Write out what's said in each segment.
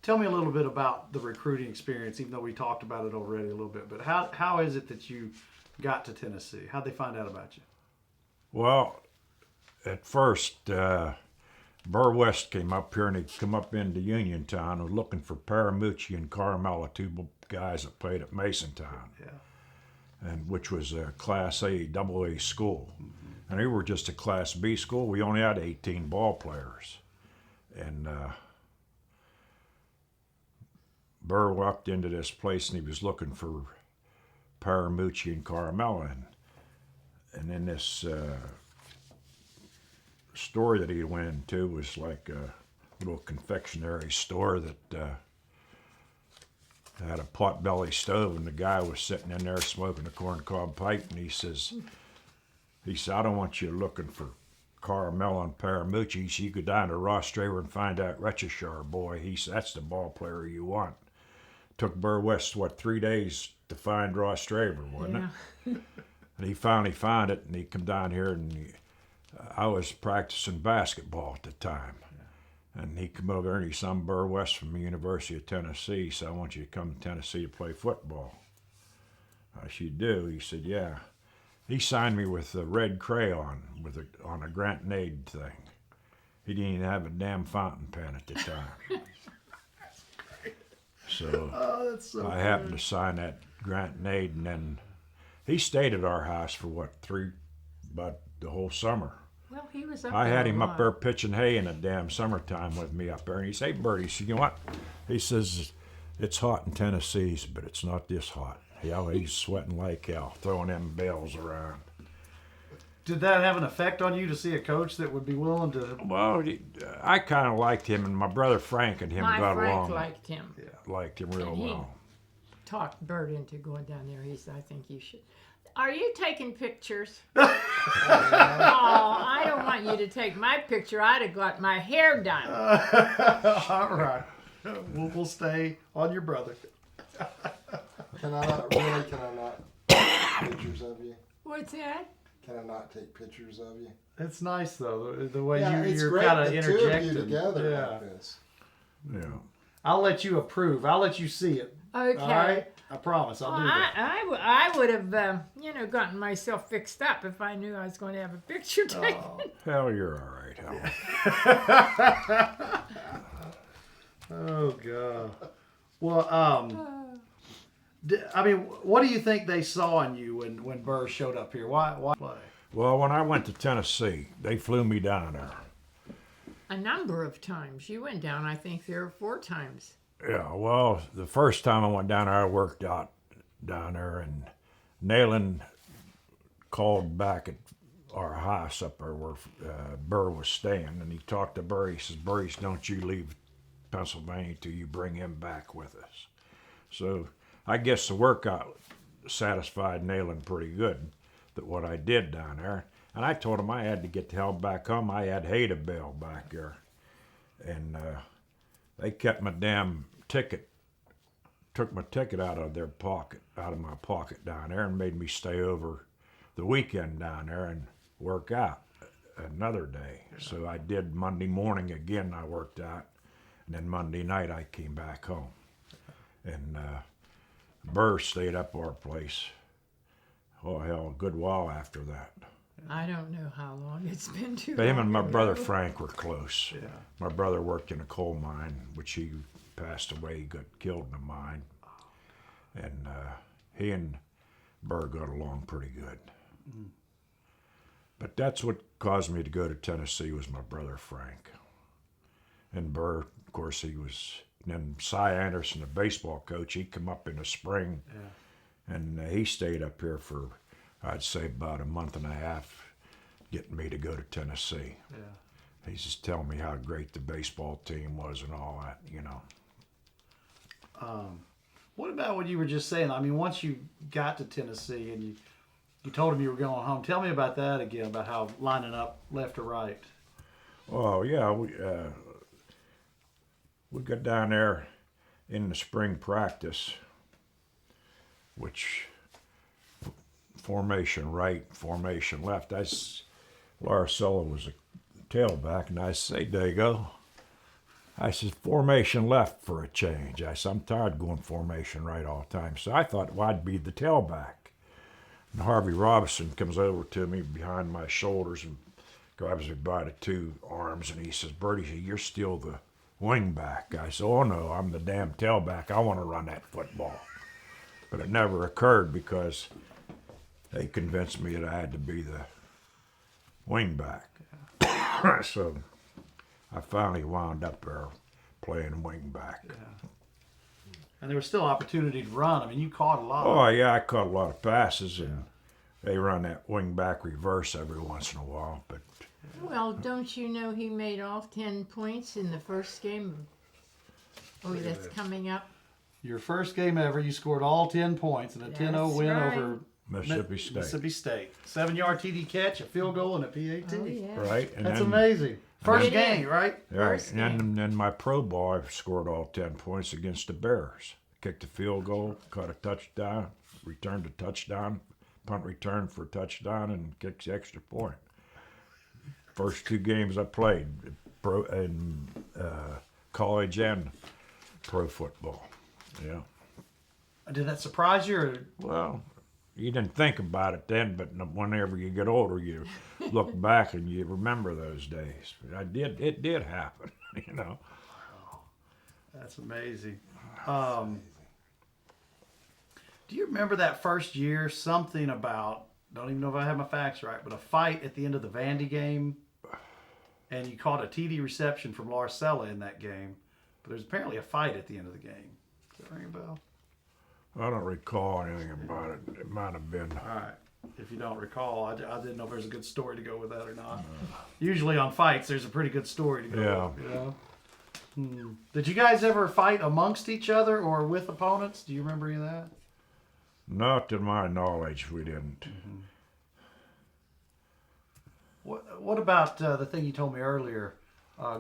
tell me a little bit about the recruiting experience, even though we talked about it already a little bit. But how is it that you got to Tennessee? How'd they find out about you? Well, at first, Burr West came up here, and he come up into Uniontown and was looking for Paramucci and Carmella, two guys that played at Masontown, and which was a Class A, AA school. And we were just a Class B school. We only had 18 ball players. And Burr walked into this place, and he was looking for Paramucci and Carmella. And in this store that he went into was like a little confectionery store that had a potbelly stove, and the guy was sitting in there smoking a corncob pipe, and he said, I don't want you looking for Carmella and Paramucci. So you go down to Ross Straver and find out Rechichar, boy. He said, that's the ball player you want. Took Burr West, 3 days to find Ross Straver, wasn't it? And he finally found it, and he come down here, and I was practicing basketball at the time. And he come over there, and he said, I'm Burr West from the University of Tennessee, so I want you to come to Tennessee to play football. I said, you do? He said, yeah. He signed me with a red crayon on a grenade thing. He didn't even have a damn fountain pen at the time. So, I happened to sign that grenade, and then he stayed at our house for about the whole summer. Well, he was up I there had a him up lot. there pitching hay in the damn summertime with me up there, and he said, hey, Bert, he said, you know what? He says, it's hot in Tennessee, but it's not this hot. He's sweating like hell, throwing them bales around. Did that have an effect on you to see a coach that would be willing to? Well, I kind of liked him, and my brother Frank and him got along. Liked him. Liked him real And he well. talked Bert into going down there. He said, I think you should. Are you taking pictures? Oh, I don't want you to take my picture. I'd have got my hair done. All right. We'll stay on your brother. Can I not take pictures of you? What's that? Can I not take pictures of you? It's nice though, the way it's you're great, kind of the interjecting. two of you together Yeah. like this. Yeah. I'll let you approve. I'll let you see it. Okay. All right. I promise. I'll do that. I would have, gotten myself fixed up if I knew I was going to have a picture taken. Oh. Hell, you're all right, Helen. Oh God. Well, what do you think they saw in you when Burr showed up here? Why play? Well, when I went to Tennessee, they flew me down there. A number of times. You went down, I think, 3 or 4 times. Yeah, well, the first time I went down there, I worked out down there, and Neyland called back at our house up there where Burr was staying, and he talked to Burr. He says, Burr, don't you leave Pennsylvania till you bring him back with us. So I guess the workout satisfied Neyland pretty good, that what I did down there. And I told him I had to get the hell back home. I had hay to bale back there. And they kept my damn ticket, took my ticket out of my pocket down there, and made me stay over the weekend down there and work out another day. So I did Monday morning again, I worked out. And then Monday night I came back home. And Burr stayed up our place, oh hell, a good while after that. I don't know how long it's been too But him long and my ago. brother Frank were close. Yeah. My brother worked in a coal mine, which he passed away. He got killed in a mine. And he and Burr got along pretty good. Mm. But that's what caused me to go to Tennessee was my brother Frank. And Burr, of course, he was... And then Cy Anderson, the baseball coach, he come up in the spring. Yeah. And he stayed up here for, I'd say, about a month and a half, getting me to go to Tennessee. Yeah. He's just telling me how great the baseball team was and all that, What about what you were just saying? I mean, once you got to Tennessee and you told him you were going home, tell me about that again, about how lining up left or right. Oh, yeah, we got down there in the spring practice, which formation right, formation left. Larcella was a tailback, and I say, Dago, I said, formation left for a change. I said, I'm tired of going formation right all the time. So I thought, well, I'd be the tailback. And Harvey Robinson comes over to me behind my shoulders and grabs me by the two arms, and he says, Bertie, you're still the wing back. I said, oh no, I'm the damn tailback. I want to run that football. But it never occurred because they convinced me that I had to be the wing back. So I finally wound up there playing wing back. Yeah. And there was still opportunity to run. I mean, you caught a lot. Oh yeah, I caught a lot of passes, and they run that wing back reverse every once in a while. But Well, don't you know he made all 10 points in the first game? Oh, that's coming up. Your first game ever, you scored all 10 points in a 10-0 That's win right. over Mississippi State, Mississippi State. 7-yard TD catch, a field goal, and a PAT. Oh, yeah. right? And That's then, amazing. First It game, is. right? Right, First and then my pro ball, I scored all 10 points against the Bears. Kicked a field goal, caught a touchdown, returned a touchdown, punt return for a touchdown, and kicked the extra point. First 2 games I played, pro in college and pro football. Yeah. Did that surprise you? Or? Well, you didn't think about it then, but whenever you get older, you look back and you remember those days. It did happen, you know. That's amazing. Do you remember that first year, something about, don't even know if I have my facts right, but a fight at the end of the Vandy game, and you caught a TD reception from Larcella in that game, but there's apparently a fight at the end of the game. Does that ring a bell? I don't recall anything about it. It might have been. All right. If you don't recall, I didn't know if there's a good story to go with that or not. Usually on fights, there's a pretty good story to go with. You know? Did you guys ever fight amongst each other or with opponents? Do you remember any of that? Not to my knowledge, we didn't. What about the thing you told me earlier,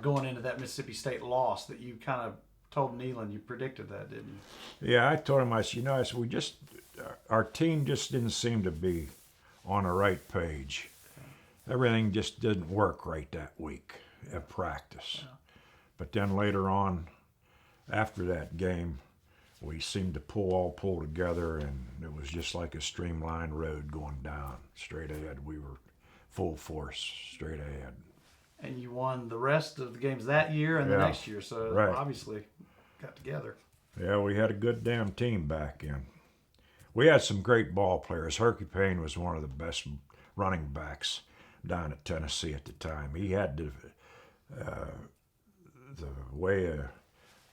going into that Mississippi State loss that you kind of told Neyland you predicted that, didn't you? Yeah, I told him, I said, our team just didn't seem to be on the right page. Everything just didn't work right that week at practice. Yeah. But then later on, after that game, we seemed to pull together, and it was just like a streamlined road going down straight ahead. We were full force straight ahead. And you won the rest of the games that year and the next year, so obviously got together. Yeah, we had a good damn team back in. We had some great ball players. Herky Payne was one of the best running backs down at Tennessee at the time. He had the way of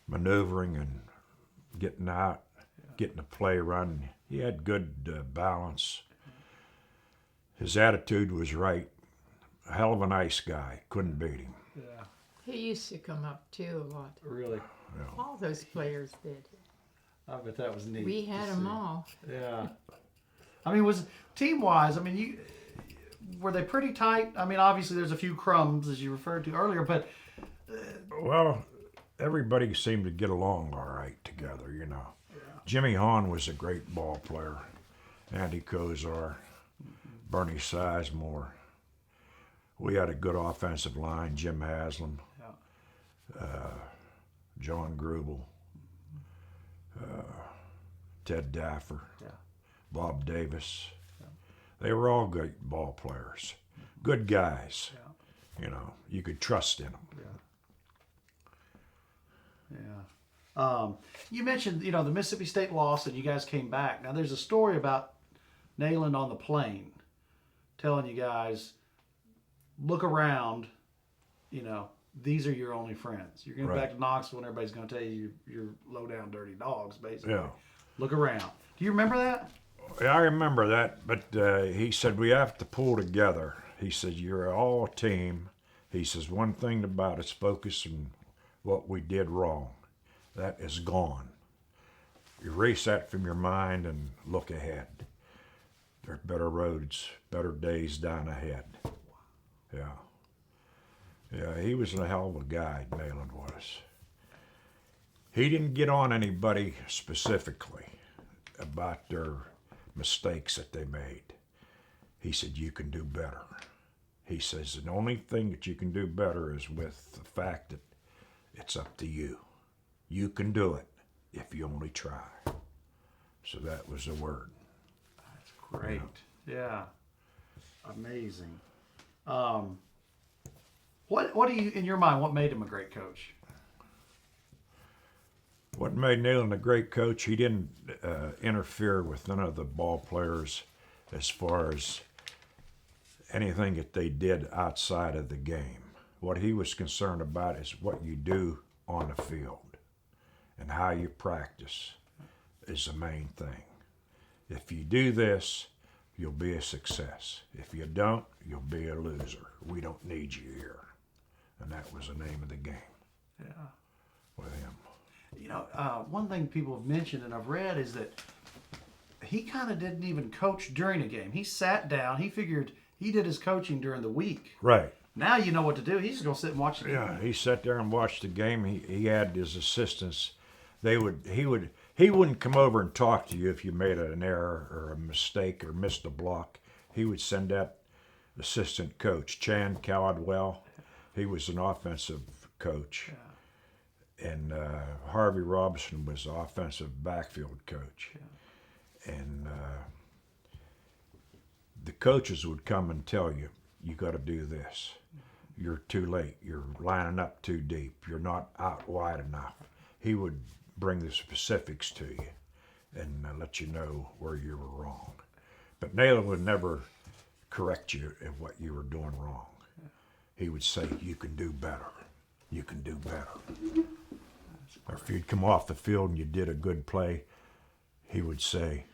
maneuvering and getting out, getting the play run. He had good balance. His attitude was right. A hell of a nice guy. Couldn't beat him. Yeah. He used to come up too a lot. Really? Yeah. All those players did. I bet that was neat. We had them all. Yeah. I mean, was team-wise, I mean, were they pretty tight? I mean, obviously there's a few crumbs, as you referred to earlier, but... Well, everybody seemed to get along all right together, you know. Yeah. Jimmy Hahn was a great ball player. Andy Kozar, Bernie Sizemore. We had a good offensive line. Jim Haslam, John Grubel, Ted Daffer, Bob Davis. Yeah. They were all great ball players. Good guys. Yeah. You know, you could trust in them. Yeah. You mentioned, the Mississippi State loss and you guys came back. Now, there's a story about Neyland on the plane telling you guys, look around, these are your only friends. You're going to go back to Knoxville and everybody's going to tell you you're low-down dirty dogs, basically. Yeah. Look around. Do you remember that? Yeah, I remember that, but he said we have to pull together. He said, you're all a team. He says, one thing about us, focus on what we did wrong. That is gone. Erase that from your mind and look ahead. There are better roads, better days down ahead. Yeah. Yeah, he was a hell of a guy, Neyland was. He didn't get on anybody specifically about their mistakes that they made. He said, you can do better. He says, the only thing that you can do better is with the fact that It's up to you. You can do it if you only try. So that was the word. That's great. Yeah. Amazing. What do you, in your mind, what made him a great coach? What made Neyland a great coach, he didn't interfere with none of the ball players as far as anything that they did outside of the game. What he was concerned about is what you do on the field and how you practice is the main thing. If you do this, you'll be a success. If you don't, you'll be a loser. We don't need you here. And that was the name of the game. Yeah. With him. You know, one thing people have mentioned and I've read is that he kind of didn't even coach during a game. He sat down. He figured he did his coaching during the week. Right. Now you know what to do. He's just going to sit and watch the game. Yeah, he sat there and watched the game. He had his assistants. He wouldn't come over and talk to you if you made an error or a mistake or missed a block. He would send that assistant coach, Chan Caldwell. He was an offensive coach. Yeah. And Harvey Robinson was the offensive backfield coach. Yeah. And the coaches would come and tell you, you got to do this. You're too late. You're lining up too deep. You're not out wide enough. He would bring the specifics to you and let you know where you were wrong. But Neyland would never correct you in what you were doing wrong. He would say, you can do better. You can do better. Or if you'd come off the field and you did a good play, he would say,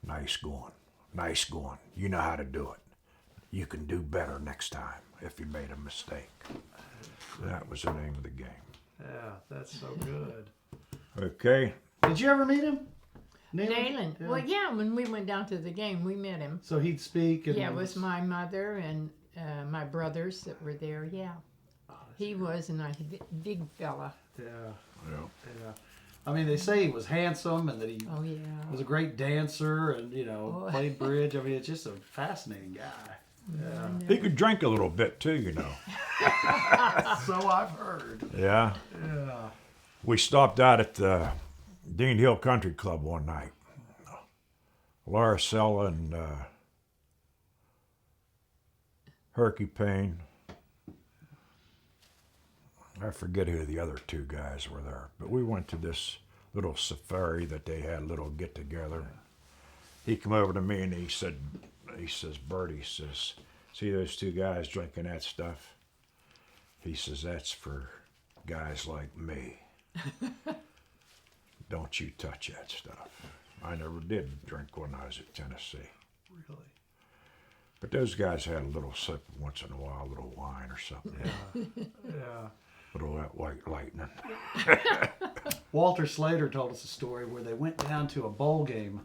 nice going. Nice going. You know how to do it. You can do better next time if you made a mistake. That was the name of the game. Yeah, that's so good. Okay. Did you ever meet him? Neyland. Yeah. Well, yeah, when we went down to the game, we met him. So he'd speak. And Yeah, it was my mother and my brothers that were there. Yeah, he was a nice big fella. Yeah, Yeah. yeah. I mean, they say he was handsome and that he Oh yeah. was a great dancer and, you know, Oh. played bridge. I mean, it's just a fascinating guy. Yeah. He could drink a little bit too, you know. So I've heard. Yeah. Yeah. We stopped out at the Dean Hill Country Club one night. Laricella and Herky Payne. I forget who the other two guys were there, but we went to this little safari that they had, a little get together. He come over to me and he says, Bert, he says, see those two guys drinking that stuff? He says, that's for guys like me. Don't you touch that stuff. I never did drink when I was at Tennessee. Really? But those guys had a little sip once in a while, a little wine or something. Yeah. A little that white lightning. Walter Slater told us a story where they went down to a bowl game.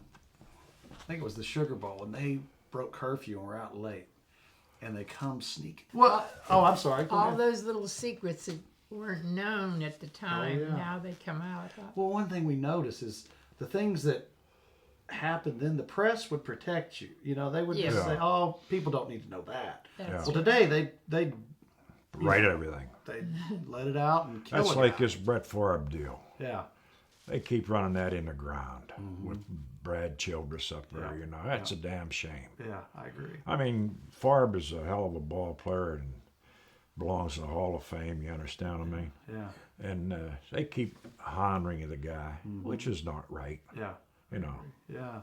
I think it was the Sugar Bowl, and they broke curfew and were out late. And they come sneaking. Well, oh, I'm sorry. Go All ahead. those little secrets that weren't known at the time. yeah. Now they come out. Well, one thing we notice is the things that happened then, the press would protect you. You know, they would just Yeah. say, oh, people don't need to know that. That's Well, today they Right, everything. let it out and kill That's it. like this Brett Favre deal. Yeah. They keep running that in the ground with Brad Childress up there, you know. That's a damn shame. Yeah, I agree. I mean, Favre is a hell of a ball player and belongs to the Hall of Fame, you understand what I mean? Yeah. And they keep honoring the guy, which is not right, Yeah. you know. Yeah.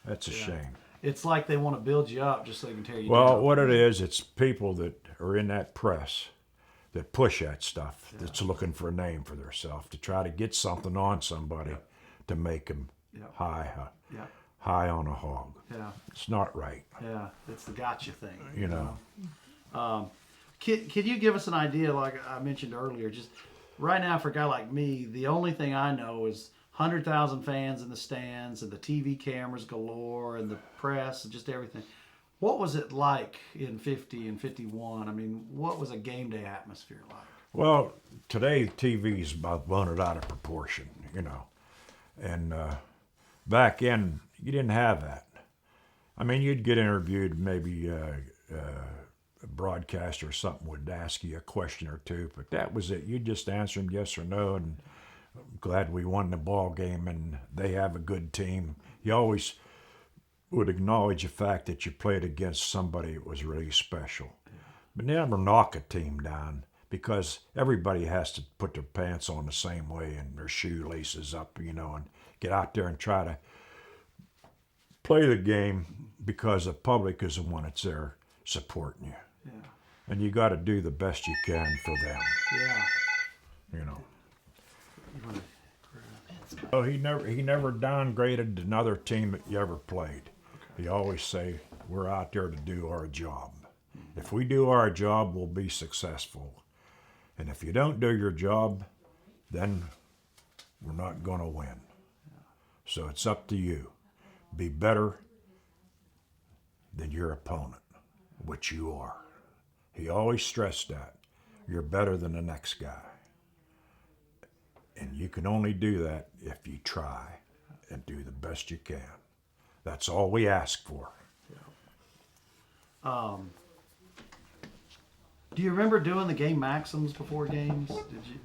That's a shame. It's like they want to build you up just so they can tear you Well, down. what it is, it's people that are in that press that push that stuff, that's looking for a name for themselves, to try to get something on somebody to make them high on a hog. Yeah. It's not right, Yeah. It's the gotcha thing. you know. Can you give us an idea, like I mentioned earlier, just right now for a guy like me, the only thing I know is 100,000 fans in the stands and the TV cameras galore and the press and just everything. What was it like in 50 and 51? I mean, what was a game day atmosphere like? Well, today TV's about blown it out of proportion, you know. And back in, you didn't have that. I mean, you'd get interviewed maybe broadcaster or something would ask you a question or two, but that was it. You just answer them yes or no, and I'm glad we won the ball game, and they have a good team. You always would acknowledge the fact that you played against somebody that was really special. But never knock a team down, because everybody has to put their pants on the same way and their shoelaces up, and get out there and try to play the game, because the public is the one that's there supporting you. Yeah. And you got to do the best you can for them. Yeah. Oh, he never downgraded another team that you ever played. He always say, we're out there to do our job. If we do our job, we'll be successful. And if you don't do your job, then we're not going to win. So it's up to you. Be better than your opponent, which you are. He always stressed that. You're better than the next guy. And you can only do that if you try and do the best you can. That's all we ask for. Do you remember doing the game maxims before games?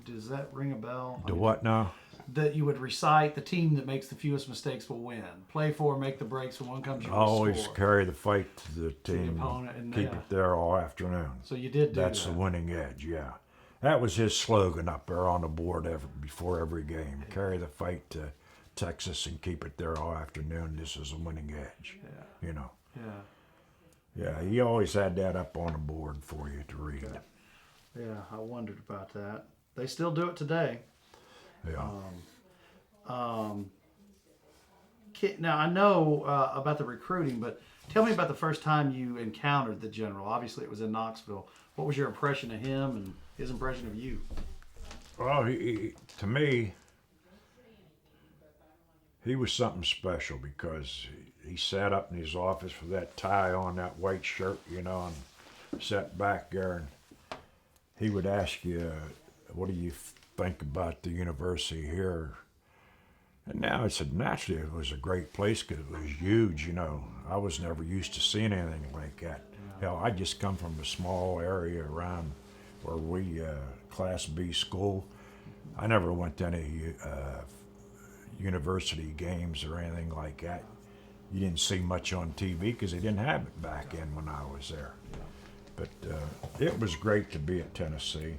Does that ring a bell? Do what now? That you would recite the team that makes the fewest mistakes will win. Play for, make the breaks when one comes your Always score. carry the fight to the team. opponent, and keep it there all afternoon. So you did do That's that. the winning edge, yeah. That was his slogan up there on the board before every game. Carry the fight to Texas and keep it there all afternoon. This is a winning edge. Yeah. Yeah. Yeah, he always had that up on the board for you to read. Yeah, I wondered about that. They still do it today. Yeah. Now, I know about the recruiting, but tell me about the first time you encountered the General. Obviously, it was in Knoxville. What was your impression of him and his impression of you? Well, to me, he was something special, because he sat up in his office with that tie on, that white shirt, and sat back there, and he would ask you, what do you think about the university here? And now I said, naturally, it was a great place because it was huge, I was never used to seeing anything like that. Hell, I just come from a small area around where we, Class B school. I never went to any university games or anything like that. You didn't see much on TV because they didn't have it back in when I was there. But it was great to be at Tennessee.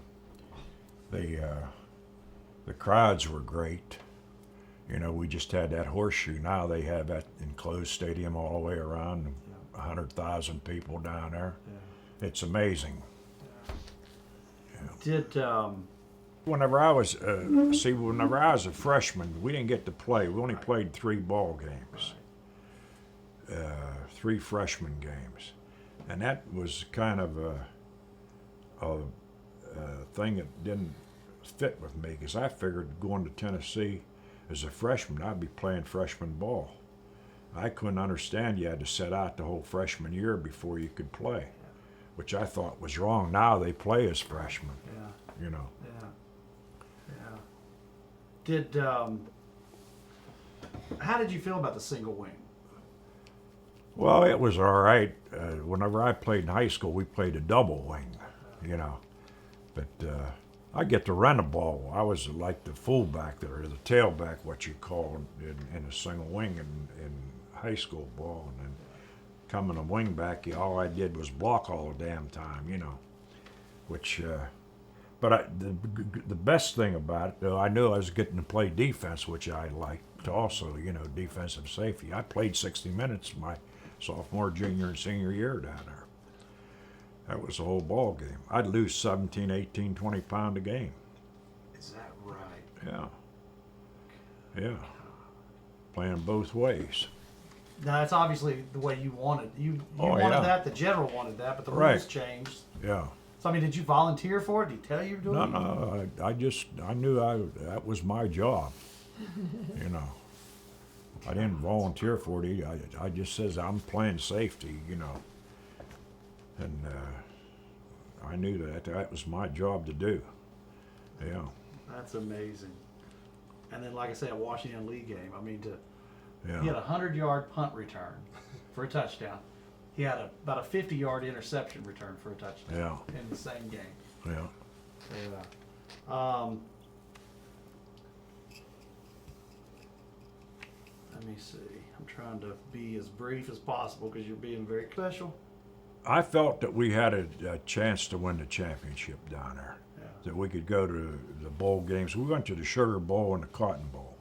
The crowds were great. We just had that horseshoe. Now they have that enclosed stadium all the way around, 100,000 people down there. Yeah. It's amazing. Yeah. Whenever I was a freshman, we didn't get to play. We only played 3 ball games, 3 freshman games, and that was kind of a thing that didn't fit with me, because I figured going to Tennessee as a freshman, I'd be playing freshman ball. I couldn't understand you had to sit out the whole freshman year before you could play, which I thought was wrong. Now they play as freshmen. Yeah. How did you feel about the single wing? Well, it was all right. Whenever I played in high school, we played a double wing, But I get to run a ball. I was like the fullback there, or the tailback, what you call in a single wing in high school ball. And then coming a wing back, all I did was block all the damn time, Which, but the best thing about it, though, I knew I was getting to play defense, which I liked also, defensive safety. I played 60 minutes my sophomore, junior, and senior year down there. That was the whole ball game. I'd lose 17, 18, 20 pound a game. Is that right? Yeah. Yeah. Playing both ways. Now, that's obviously the way you wanted. You wanted that. The General wanted that, but the rules changed. Yeah. So, did you volunteer for it? Did he tell you to do it? No. I knew that was my job. I didn't volunteer for it. I just says I'm playing safety, And I knew that was my job to do. Yeah. That's amazing. And then, like I said, a Washington League game. He had a 100-yard punt return for a touchdown. he had about a 50-yard interception return for a touchdown in the same game. Yeah. Yeah. Let me see. I'm trying to be as brief as possible because you're being very special. I felt that we had a chance to win the championship down there. Yeah. That we could go to the bowl games. We went to the Sugar Bowl and the Cotton Bowl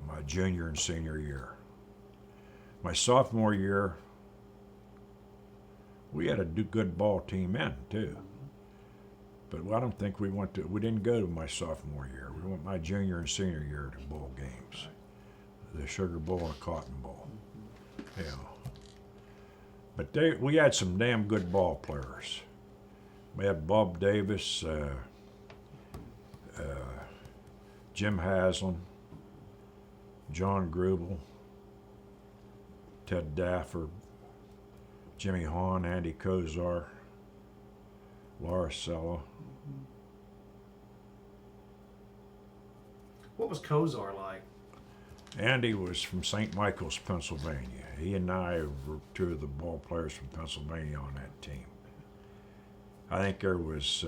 my junior and senior year. My sophomore year, we had a good ball team in too. But I don't think we didn't go to my sophomore year. We went my junior and senior year to bowl games. The Sugar Bowl and the Cotton Bowl. Yeah. But we had some damn good ball players. We had Bob Davis, Jim Haslam, John Grubel, Ted Dafford, Jimmy Hahn, Andy Kozar, Laura Sella. What was Kozar like? Andy was from St. Michael's, Pennsylvania. He and I were two of the ball players from Pennsylvania on that team. I think there was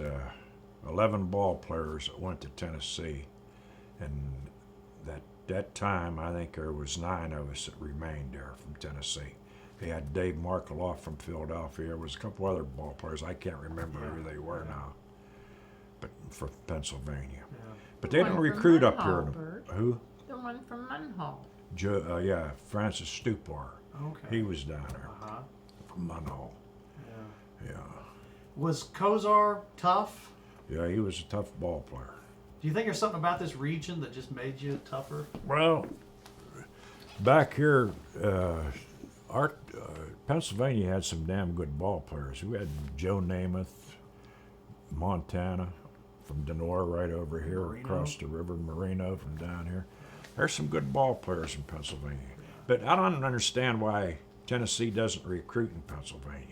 11 ball players that went to Tennessee, and that time I think there was 9 of us that remained there from Tennessee. He had Dave Markeloff from Philadelphia. There was a couple other ball players. I can't remember who they were now, but from Pennsylvania. Yeah. But they don't recruit up here. Who? The one from Munhall. Yeah, Francis Stupar. Okay. He was down there Uh-huh. from Munhall. Yeah. Yeah. Was Kozar tough? Yeah, he was a tough ball player. Do you think there's something about this region that just made you tougher? Well, back here, our Pennsylvania had some damn good ball players. We had Joe Namath, Montana, from Denora right over here, Marino. across the river, Marino from down here. There's some good ball players in Pennsylvania. But I don't understand why Tennessee doesn't recruit in Pennsylvania.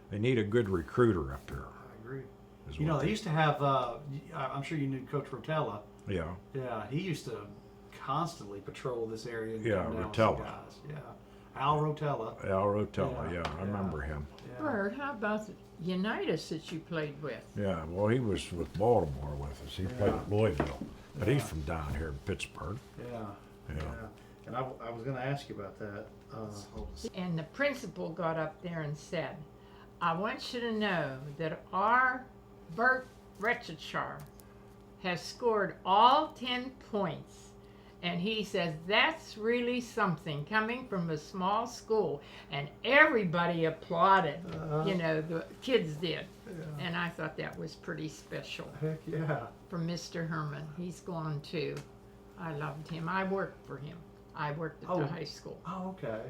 They need a good recruiter up here. I agree. is You know, what they used to have, I'm sure you knew Coach Rotella. Yeah. Yeah, he used to constantly patrol this area. And Yeah, come down with some Rotella. guys. Yeah. Al Rotella. Al Rotella, Yeah, I remember him. Yeah. Bert, how about the Unitas that you played with? Yeah, well, he was with Baltimore with us. He played at Louisville. But he's from down here in Pittsburgh. Yeah. Yeah. And I was going to ask you about that. And the principal got up there and said, I want you to know that our Bert Rechichar has scored all 10 points. And he says, that's really something coming from a small school. And everybody applauded, you know, the kids did. Yeah. And I thought that was pretty special Heck yeah. from Mr. Herman. He's gone too. I loved him. I worked for him. I worked at the high school. Oh, okay.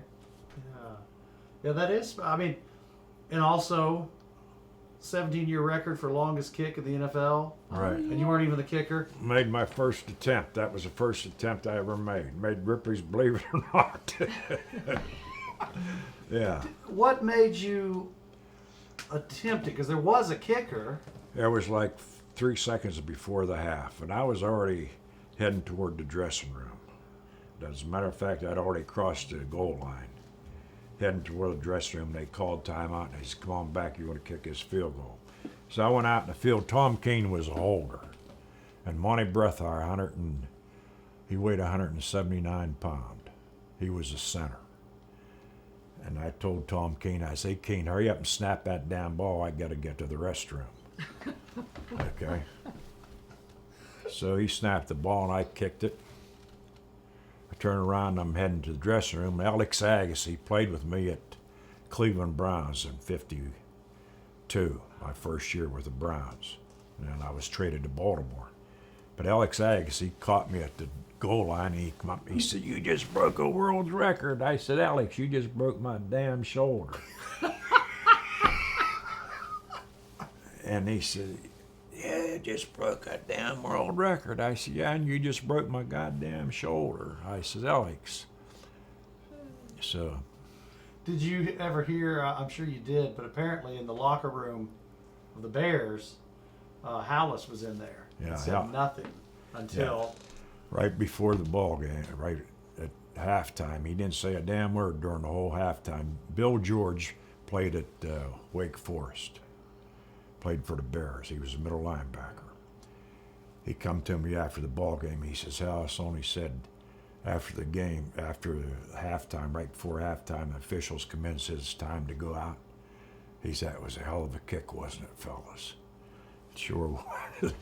Yeah. Yeah, that is, I mean, and also 17-year record for longest kick in the NFL. Right. And you weren't even the kicker. Made my first attempt. That was the first attempt I ever made. Made Ripley's, believe it or not. Yeah. What made you attempt it? Because there was a kicker. It was like 3 seconds before the half, and I was already heading toward the dressing room. As a matter of fact, I'd already crossed the goal line. Heading toward the dressing room, they called timeout, and they said, come on back, you want to kick this field goal. So I went out in the field. Tom Keene was a holder, and Monty Brethar, he weighed 179 pounds. He was a center. And I told Tom Keene, I said, Keene, hurry up and snap that damn ball. I got to get to the restroom. Okay. So he snapped the ball, and I kicked it. I turned around, and I'm heading to the dressing room. Alex Agassi played with me at Cleveland Browns in '52, my first year with the Browns. And I was traded to Baltimore. But Alex Agassi caught me at the goal line, and he come up, he said, you just broke a world record. I said, Alex, you just broke my damn shoulder. And he said, yeah, you just broke a damn world record. I said, yeah, and you just broke my goddamn shoulder. I said, Alex. So. Did you ever hear, I'm sure you did, but apparently in the locker room of the Bears, Hallis was in there. Yeah, and said nothing until... Right before the ball game, right at halftime. He didn't say a damn word during the whole halftime. Bill George played at Wake Forest. Played for the Bears. He was a middle linebacker. He come to me after the ball game. He says, House only said after the game, after halftime, right before halftime, the officials come in and says it's time to go out. He said, it was a hell of a kick, wasn't it, fellas? Sure was.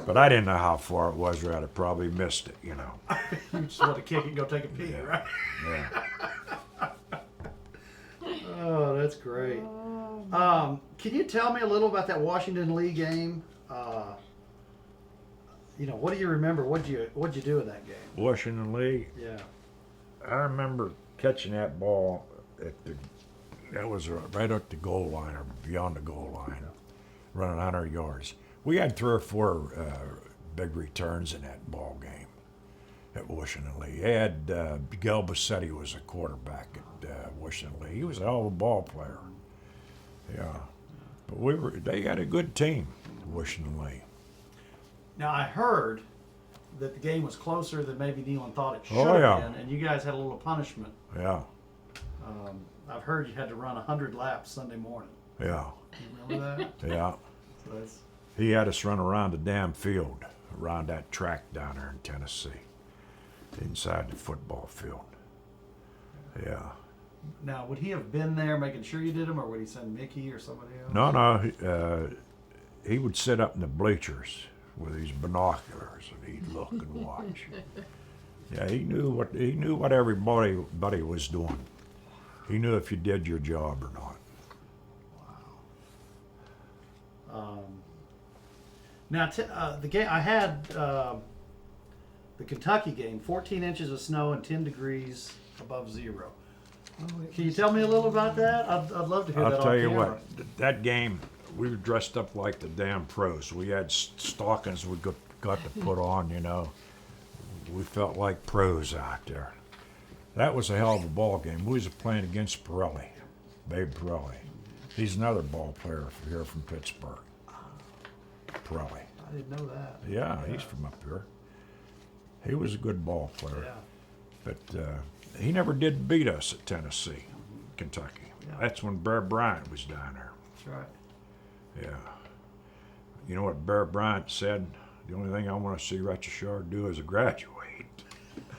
But I didn't know how far it was, or I'd have probably missed it, you know. You just want to kick it and go take a pee, right? Yeah. Oh, that's great. Can you tell me a little about that Washington Lee game? What do you remember? What'd you do in that game? Washington Lee, Yeah. I remember catching that ball that was right at the goal line or beyond the goal line, running 100 yards. We had 3 or 4 big returns in that ball game at Washington Lee. They had Miguel Bassetti was a quarterback at Washington Lee. He was a hell of a ball player. Yeah, but they had a good team, Washington Lee. Now I heard that the game was closer than maybe Neyland thought it should Oh, yeah. have been, and you guys had a little punishment. Yeah, I've heard you had to run 100 laps Sunday morning. yeah, You remember that? yeah. So that's, He had us run around the damn field, around that track down there in Tennessee, inside the football field. Yeah. now, would he have been there making sure you did them, or would he send Mickey or somebody else? No, he would sit up in the bleachers with his binoculars, and he'd look and watch. Yeah, he knew what everybody was doing. He knew if you did your job or not. Now, the game I had, the Kentucky game, 14 inches of snow and 10 degrees above zero. Can you tell me a little about that? I'd love to hear that I'll on tell you camera. what, that game, we were dressed up like the damn pros. We had stockings we got to put on, you know. We felt like pros out there. That was a hell of a ball game. We was playing against Pirelli, Babe Pirelli. He's another ball player here from Pittsburgh. Pirelli. I didn't know that. Yeah, he's from up here. He was a good ball player. Yeah. But he never did beat us at Tennessee, Kentucky. Yeah. That's when Bear Bryant was down there. That's right. Yeah. You know what Bear Bryant said? The only thing I want to see Rechichar do is graduate.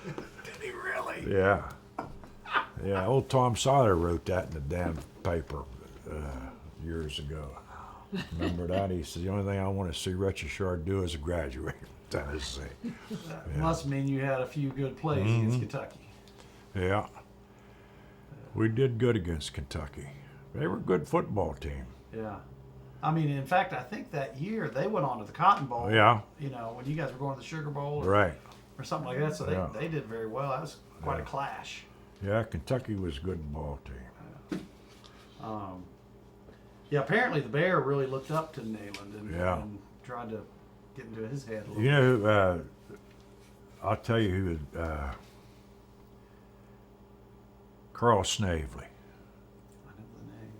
Did he really? Yeah. Yeah, old Tom Sawyer wrote that in the damn paper years ago. Remember that? He said, the only thing I want to see Rechichar do is graduate from Tennessee. That Yeah. must mean you had a few good plays against Kentucky. Yeah. We did good against Kentucky. They were a good football team. Yeah. I mean, in fact, I think that year they went on to the Cotton Bowl. Yeah. You know, when you guys were going to the Sugar Bowl or, Right. or something like that. So Yeah. they did very well. That was quite a clash. Yeah, Kentucky was a good ball team. Yeah, apparently the Bear really looked up to Neyland and, Yeah. and tried to get into his head a little You know, I'll tell you who, Carl Snavely. I know the name.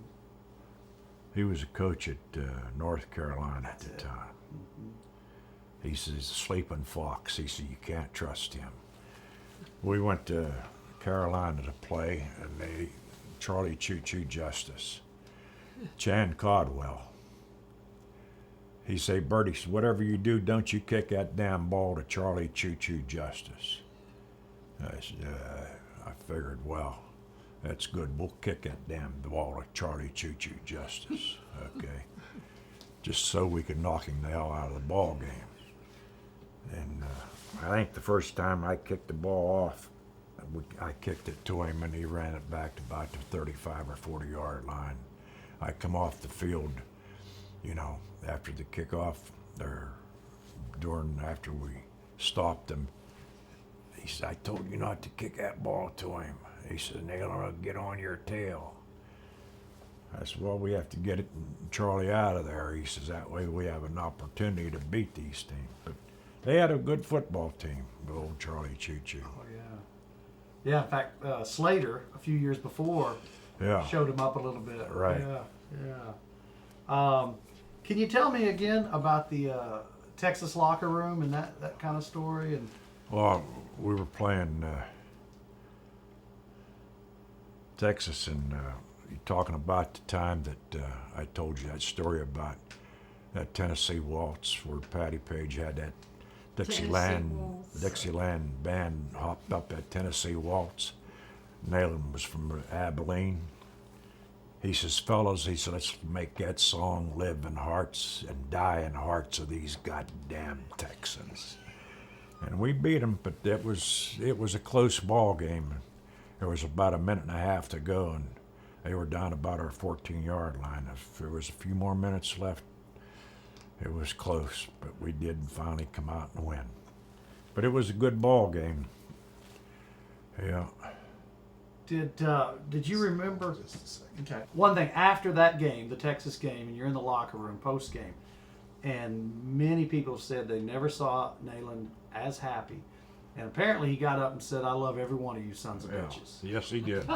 He was a coach at North Carolina at the time. He says, sleeping fox. He said, you can't trust him. We went to Carolina to play, and Charlie Choo Choo Justice, Chan Codwell. He said, Bertie, whatever you do, don't you kick that damn ball to Charlie Choo Choo Justice. I said, I figured, well, that's good. We'll kick that damn ball to Charlie Choo Choo Justice, okay? Just so we could knock him the hell out of the ball game. And I think the first time I kicked the ball off, I kicked it to him and he ran it back to about the 35 or 40 yard line. I come off the field, you know, after the kickoff, after we stopped him. He said, I told you not to kick that ball to him. He said, Neyland will get on your tail. I said, well, we have to get Charlie out of there. He says, that way we have an opportunity to beat these teams. But they had a good football team, the old Charlie Choo Choo. Oh, yeah. Yeah, in fact, Slater, a few years before, Yeah. showed him up a little bit. Right. Yeah. Can you tell me again about the Texas locker room and that kind of story? And Well, we were playing Texas, and you're talking about the time that I told you that story about that Tennessee waltz where Patty Page had that Dixieland band hopped up that Tennessee waltz. Neyland was from Abilene. He says, fellas, he said, let's make that song live in hearts and die in hearts of these goddamn Texans. And we beat them, but it was a close ball game. There was about a minute and a half to go, and they were down about our 14-yard line. If there was a few more minutes left, it was close, but we did finally come out and win. But it was a good ball game. Yeah. Did you remember? Just a second. Okay. One thing after that game, the Texas game, and you're in the locker room post game, and many people said they never saw Neyland as happy, and apparently he got up and said, "I love every one of you sons of bitches." Yes, he did.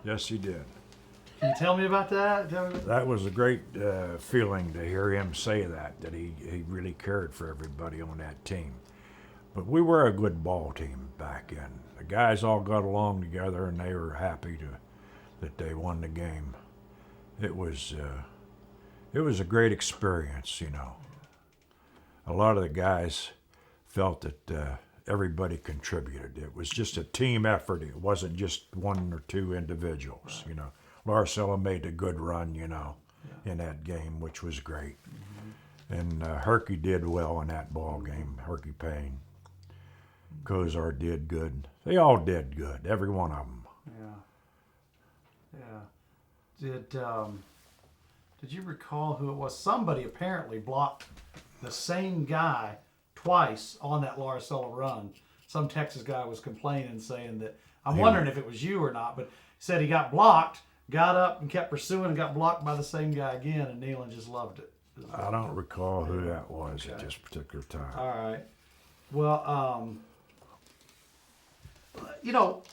Yes, he did. Can you tell me about that? That was a great feeling to hear him say that he really cared for everybody on that team. But we were a good ball team back then. The guys all got along together, and they were happy that they won the game. It was a great experience, you know. A lot of the guys felt that everybody contributed. It was just a team effort. It wasn't just one or two individuals, you know. Larcella made a good run, you know, in that game, which was great. And Herky did well in that ball game, Herky Payne. Kozar did good. They all did good, every one of them. Yeah. Did you recall who it was? Somebody apparently blocked the same guy twice on that Larcella run. Some Texas guy was complaining, saying that, I'm wondering if it was you or not, but said he got blocked, got up and kept pursuing and got blocked by the same guy again, and Neyland just loved it. I don't recall who that was at this particular time. All right. Well, you know,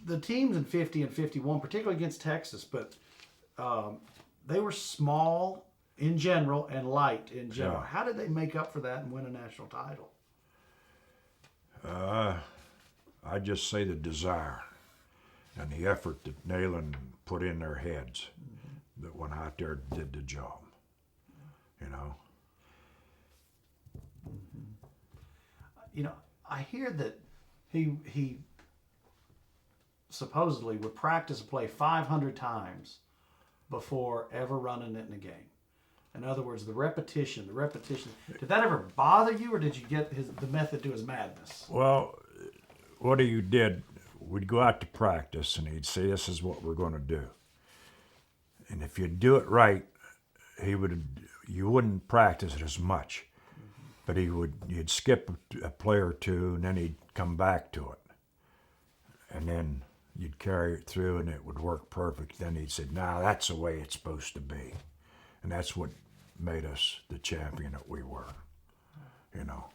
the teams in 50 and 51, particularly against Texas, but they were small in general and light in general. Yeah. How did they make up for that and win a national title? I just say the desire and the effort that Neyland put in their heads that went out there and did the job, you know. You know, I hear that he supposedly would practice a play 500 times before ever running it in a game. In other words, the repetition. Did that ever bother you, or did you get the method to his madness? Well, what he did, we'd go out to practice, and he'd say, "This is what we're going to do." And if you do it right, you wouldn't practice it as much, but you'd skip a play or two, and then he'd come back to it, and then you'd carry it through, and it would work perfect. Then he'd say, "Nah, that's the way it's supposed to be," and that's what made us the champion that we were, you know.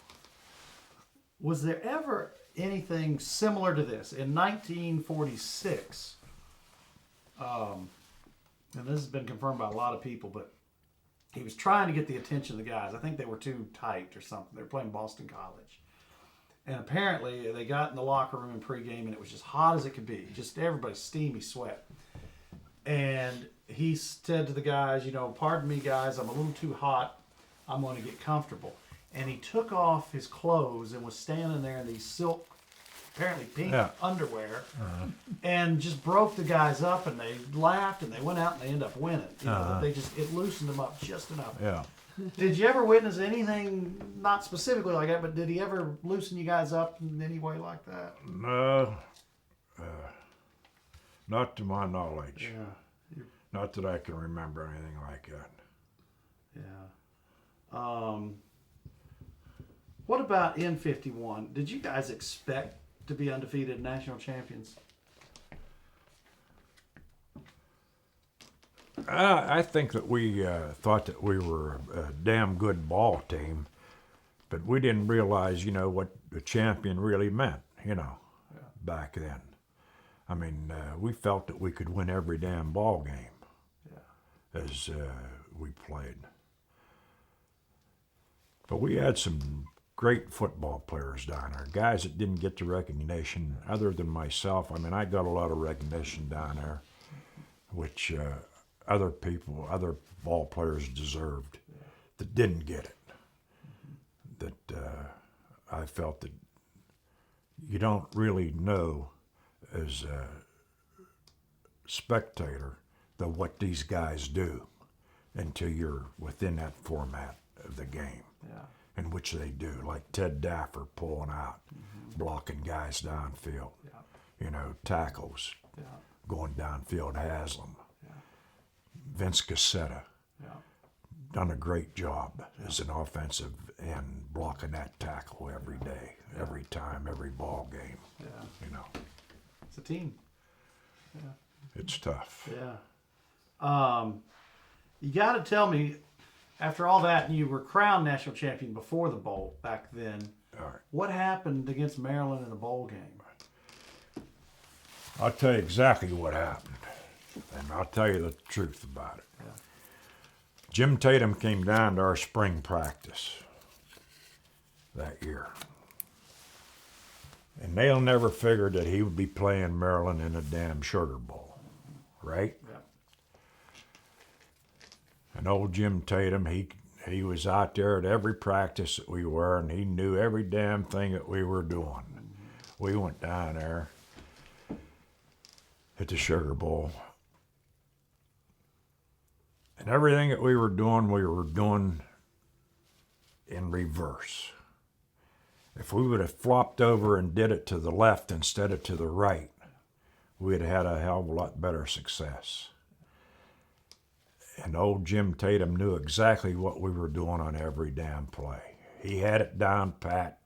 Was there ever anything similar to this? In 1946, and this has been confirmed by a lot of people, but he was trying to get the attention of the guys. I think they were too tight or something. They were playing Boston College. And apparently they got in the locker room in pregame, and it was just hot as it could be. Just everybody steamy sweat. And he said to the guys, you know, "Pardon me, guys, I'm a little too hot. I'm going to get comfortable." And he took off his clothes and was standing there in these silk, apparently pink underwear, and just broke the guys up, and they laughed, and they went out, and they ended up winning. You know, it loosened them up just enough. Yeah. Did you ever witness anything, not specifically like that, but did he ever loosen you guys up in any way like that? No, not to my knowledge. Yeah. Not that I can remember anything like that. Yeah. What about in 51? Did you guys expect to be undefeated national champions? I think that we thought that we were a damn good ball team, but we didn't realize, you know, what the champion really meant, you know, back then. I mean, we felt that we could win every damn ball game as we played. But we had some great football players down there, guys that didn't get the recognition other than myself. I mean, I got a lot of recognition down there, which other ball players deserved that didn't get it. That I felt that you don't really know as a spectator what these guys do until you're within that format of the game, in which they do, like Ted Daffer pulling out, blocking guys downfield, tackles, going downfield, Haslam, Vince Cassetta, done a great job as an offensive end, blocking that tackle every day, every time, every ball game. It's a team. It's tough. You got to tell me, after all that, and you were crowned national champion before the bowl back then. All right. What happened against Maryland in the bowl game? I'll tell you exactly what happened, and I'll tell you the truth about it. Jim Tatum came down to our spring practice that year. And Neyland never figured that he would be playing Maryland in a damn Sugar Bowl, right? And old Jim Tatum, he was out there at every practice that we were, and he knew every damn thing that we were doing. We went down there at the Sugar Bowl, and everything that we were doing in reverse. If we would have flopped over and did it to the left instead of to the right, we'd have had a hell of a lot better success. And old Jim Tatum knew exactly what we were doing on every damn play. He had it down pat,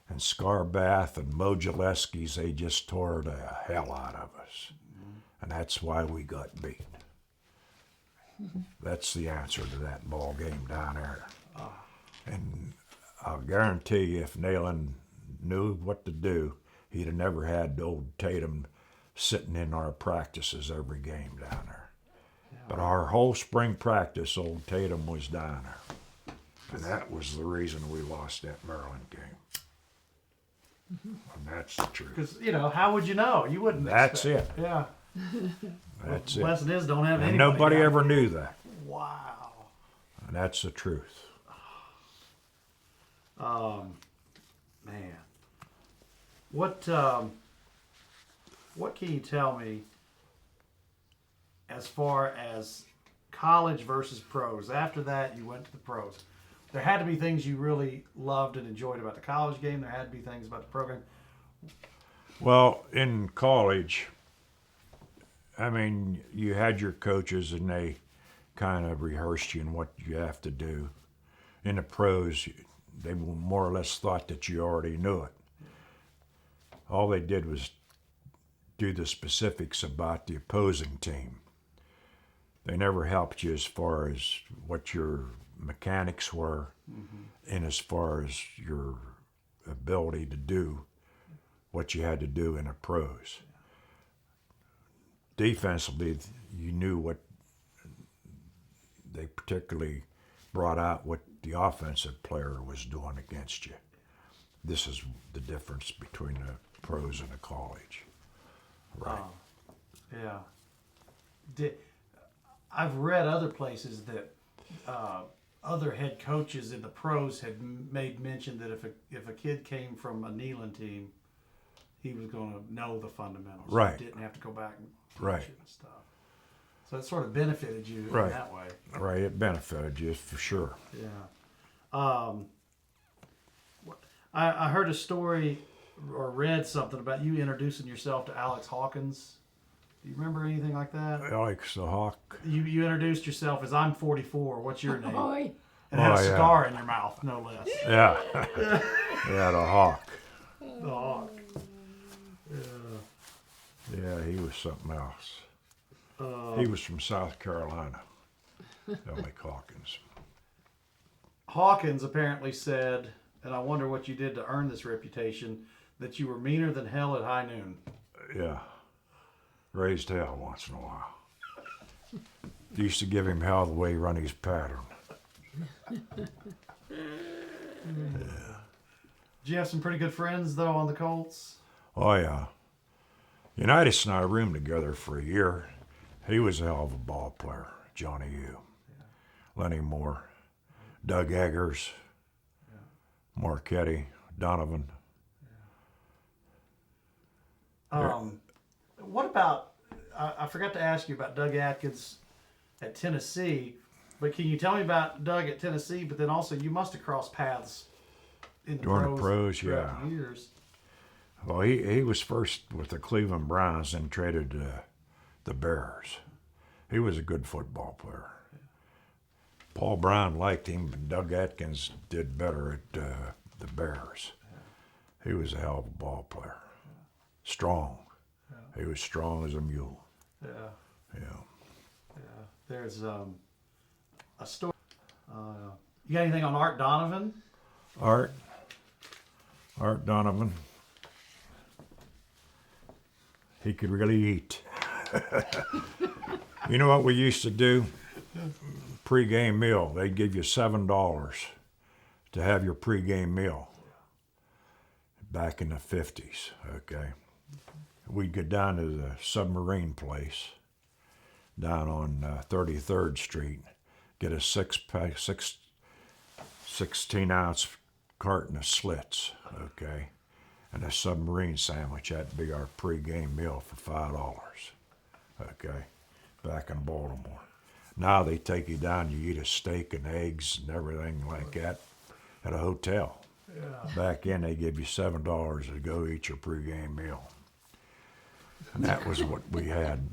and Scarbath and Mo Gillespie's, they just tore the hell out of us. And that's why we got beat. That's the answer to that ball game down there. And I'll guarantee you, if Neyland knew what to do, he'd have never had old Tatum sitting in our practices every game down there. But our whole spring practice, old Tatum was down there. And that was the reason we lost that Maryland game. And that's the truth. Because, how would you know? You wouldn't That's expect. it. Yeah. That's The it. lesson is, don't have And anybody. nobody down ever there. knew that. Wow. And that's the truth. Man. What can you tell me as far as college versus pros? After that, you went to the pros. There had to be things you really loved and enjoyed about the college game. There had to be things about the program. Well, in college, I mean, you had your coaches and they kind of rehearsed you in what you have to do. In the pros, they more or less thought that you already knew it. All they did was do the specifics about the opposing team. They never helped you as far as what your mechanics were and as far as your ability to do what you had to do in the pros. Defensively, you knew what they particularly brought out, what the offensive player was doing against you. This is the difference between the pros and the college. Right. Yeah. I've read other places that other head coaches in the pros had made mention that if a kid came from a Neyland team, he was going to know the fundamentals. Right. He didn't have to go back and teach Right. it and stuff. So it sort of benefited you Right. in that way. Right, it benefited you for sure. Yeah. I heard a story or read something about you introducing yourself to Alex Hawkins. Do you remember anything like that? Alex the Hawk. You introduced yourself as I'm 44. What's your name? Boy, And had a Oh, yeah. cigar in your mouth, no less. Yeah. Yeah, the Hawk. The Hawk. Yeah, he was something else. He was from South Carolina. Alex Hawkins. Hawkins apparently said, and I wonder what you did to earn this reputation, that you were meaner than hell at high noon. Yeah. Raised hell once in a while. Used to give him hell the way he run his pattern. Yeah. Did you have some pretty good friends though on the Colts? Oh yeah. Unitas and I roomed together for a year. He was a hell of a ball player, Johnny U. Lenny Moore, Doug Eggers, Marquetti, Donovan. What about? I forgot to ask you about Doug Atkins at Tennessee, but can you tell me about Doug at Tennessee? But then also, you must have crossed paths in During the pros, throughout yeah. the years. Well, he was first with the Cleveland Browns and traded to the Bears. He was a good football player. Paul Brown liked him, but Doug Atkins did better at the Bears. He was a hell of a ball player. Strong. He was strong as a mule. Yeah, Yeah. yeah. There's a story. You got anything on Art Donovan? Art Donovan. He could really eat. You know what we used to do? Pre-game meal. They'd give you $7 to have your pre-game meal. Back in the 50s, okay? We'd go down to the submarine place down on 33rd Street, get a 16-ounce carton of Slits, okay? And a submarine sandwich. That'd be our pre-game meal for $5, okay? Back in Baltimore. Now they take you down, you eat a steak and eggs and everything like that at a hotel. Yeah. Back in, they give you $7 to go eat your pregame meal. And that was what we had